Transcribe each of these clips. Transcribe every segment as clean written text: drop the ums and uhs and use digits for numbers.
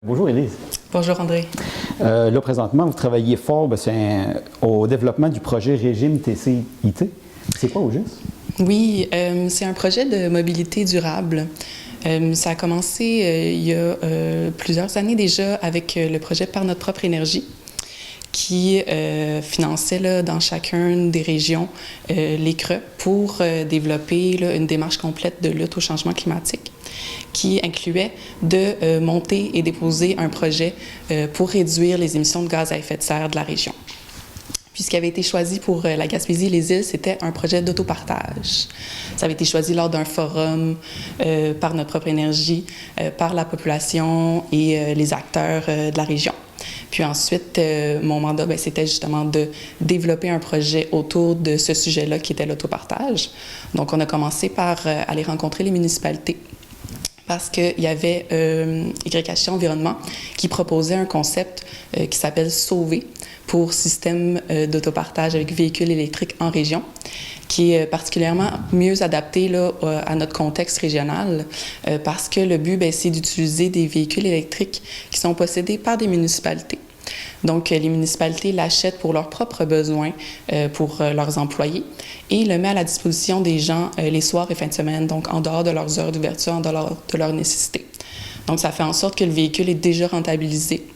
Bonjour Élise. Bonjour André. Là, présentement, vous travaillez fort au développement du projet Régime TCIT. C'est quoi au juste? Oui, c'est un projet de mobilité durable. Ça a commencé il y a plusieurs années déjà avec le projet Par notre propre énergie qui finançait là, dans chacune des régions les CRE pour développer là, une démarche complète de lutte au changement climatique qui incluait de monter et déposer un projet pour réduire les émissions de gaz à effet de serre de la région. Puis ce qui avait été choisi pour la Gaspésie et les îles, c'était un projet d'autopartage. Ça avait été choisi lors d'un forum par notre propre énergie, par la population et les acteurs de la région. Puis ensuite, mon mandat, c'était justement de développer un projet autour de ce sujet-là qui était l'autopartage. Donc, on a commencé par aller rencontrer les municipalités parce qu'il y avait YH Environnement qui proposait un concept qui s'appelle Sauver pour système d'autopartage avec véhicules électriques en région, qui est particulièrement mieux adapté là, à notre contexte régional parce que le but, c'est d'utiliser des véhicules électriques qui sont possédés par des municipalités. Donc, les municipalités l'achètent pour leurs propres besoins, pour leurs employés, et le met à la disposition des gens les soirs et fins de semaine, donc en dehors de leurs heures d'ouverture, en dehors de leurs nécessités. Donc, ça fait en sorte que le véhicule est déjà rentabilisé.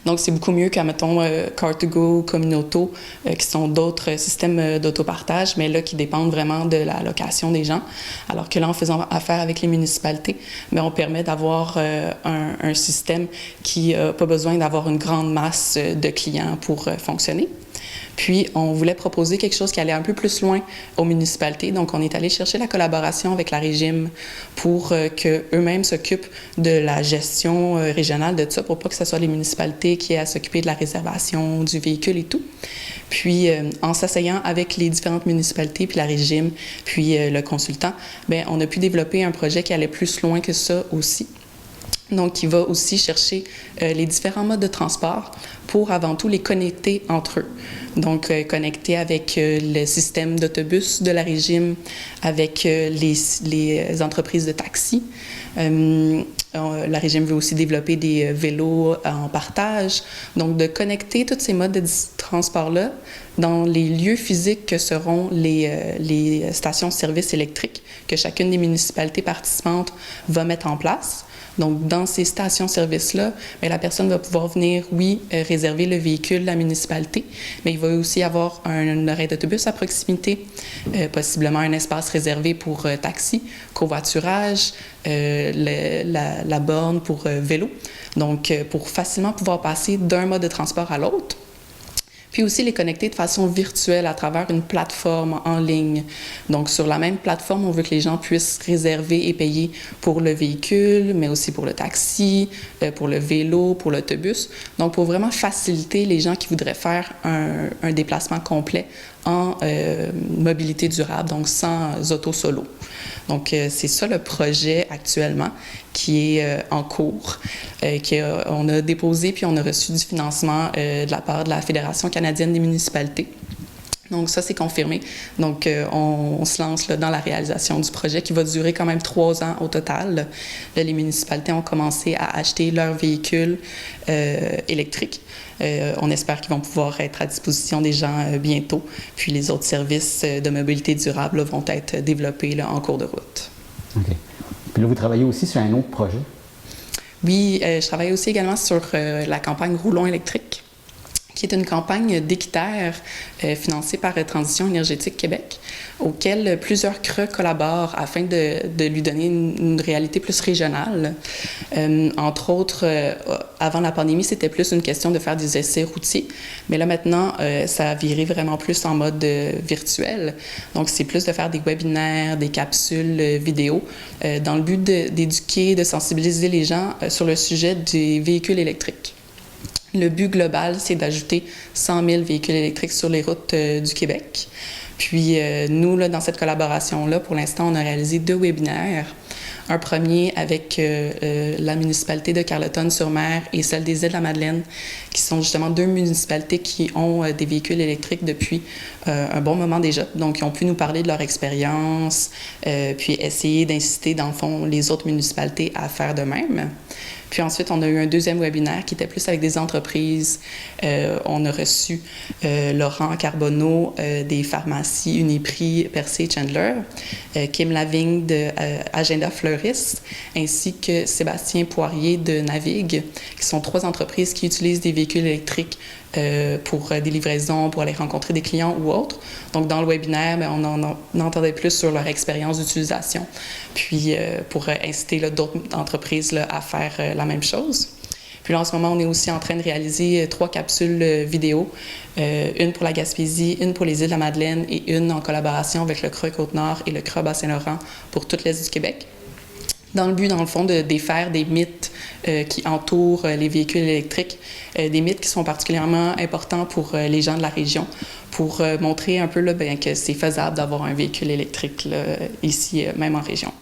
Donc, c'est beaucoup mieux qu'à, mettons, Car2Go, Communauto, qui sont d'autres systèmes d'autopartage, mais là, qui dépendent vraiment de la location des gens. Alors que là, en faisant affaire avec les municipalités, on permet d'avoir un système qui n'a pas besoin d'avoir une grande masse de clients pour fonctionner. Puis, on voulait proposer quelque chose qui allait un peu plus loin aux municipalités. Donc, on est allé chercher la collaboration avec la Régime pour qu'eux-mêmes s'occupent de la gestion régionale de ça, pour pas que ce soit les municipalités qui aient à s'occuper de la réservation du véhicule et tout. Puis, en s'asseyant avec les différentes municipalités, puis la Régime, puis le consultant, on a pu développer un projet qui allait plus loin que ça aussi. Donc, qui va aussi chercher les différents modes de transport pour avant tout les connecter entre eux. Donc, connecter avec le système d'autobus de la Régime, avec les entreprises de taxi. La Régime veut aussi développer des vélos en partage. Donc, de connecter tous ces modes de transport-là dans les lieux physiques que seront les stations-service électriques que chacune des municipalités participantes va mettre en place. Donc, dans ces stations-service-là, la personne va pouvoir venir, oui, réserver le véhicule de la municipalité, mais il va aussi avoir un arrêt d'autobus à proximité, possiblement un espace réservé pour taxi, covoiturage, la borne pour vélo. Donc, pour facilement pouvoir passer d'un mode de transport à l'autre. Puis aussi les connecter de façon virtuelle à travers une plateforme en ligne. Donc, sur la même plateforme, on veut que les gens puissent réserver et payer pour le véhicule, mais aussi pour le taxi, pour le vélo, pour l'autobus. Donc, pour vraiment faciliter les gens qui voudraient faire un déplacement complet en mobilité durable, donc sans auto-solo. Donc, c'est ça le projet actuellement qui est en cours. On a déposé puis on a reçu du financement de la part de la Fédération canadienne des municipalités. Donc, ça, c'est confirmé. Donc, on se lance là, dans la réalisation du projet qui va durer quand même 3 ans au total. Là, les municipalités ont commencé à acheter leurs véhicules électriques. On espère qu'ils vont pouvoir être à disposition des gens bientôt. Puis, les autres services de mobilité durable là, vont être développés là, en cours de route. OK. Puis là, vous travaillez aussi sur un autre projet? Oui, je travaille aussi également sur la campagne Roulons électrique, qui est une campagne d'équiterre financée par Transition énergétique Québec, auquel plusieurs CRE collaborent afin de lui donner une réalité plus régionale. Entre autres, avant la pandémie, c'était plus une question de faire des essais routiers, mais là maintenant, ça a viré vraiment plus en mode virtuel. Donc, c'est plus de faire des webinaires, des capsules vidéo, dans le but d'éduquer, de sensibiliser les gens sur le sujet des véhicules électriques. Le but global, c'est d'ajouter 100 000 véhicules électriques sur les routes du Québec. Puis nous, là, dans cette collaboration-là, pour l'instant, on a réalisé 2 webinaires. Un premier avec la municipalité de Carleton-sur-Mer et celle des Îles-de-la-Madeleine, qui sont justement 2 municipalités qui ont des véhicules électriques depuis un bon moment déjà. Donc, ils ont pu nous parler de leur expérience, puis essayer d'inciter, dans le fond, les autres municipalités à faire de même. Puis ensuite, on a eu un deuxième webinaire qui était plus avec des entreprises. On a reçu Laurent Carbonneau des pharmacies Uniprix, Percé et Chandler, Kim Lavigne de Agenda Fleuriste, ainsi que Sébastien Poirier de Navigue, qui sont 3 entreprises qui utilisent des véhicules électriques pour des livraisons, pour aller rencontrer des clients ou autres. Donc, dans le webinaire, on en entendait plus sur leur expérience d'utilisation, puis pour inciter d'autres entreprises à faire la même chose. Puis là, en ce moment, on est aussi en train de réaliser 3 capsules vidéo, une pour la Gaspésie, une pour les îles de la Madeleine et une en collaboration avec le CRA Côte-Nord et le CRA Bas-Saint-Laurent pour toute l'Est du Québec, dans le but, dans le fond, de défaire des mythes qui entourent les véhicules électriques, des mythes qui sont particulièrement importants pour les gens de la région, pour montrer un peu là, que c'est faisable d'avoir un véhicule électrique là, ici, même en région.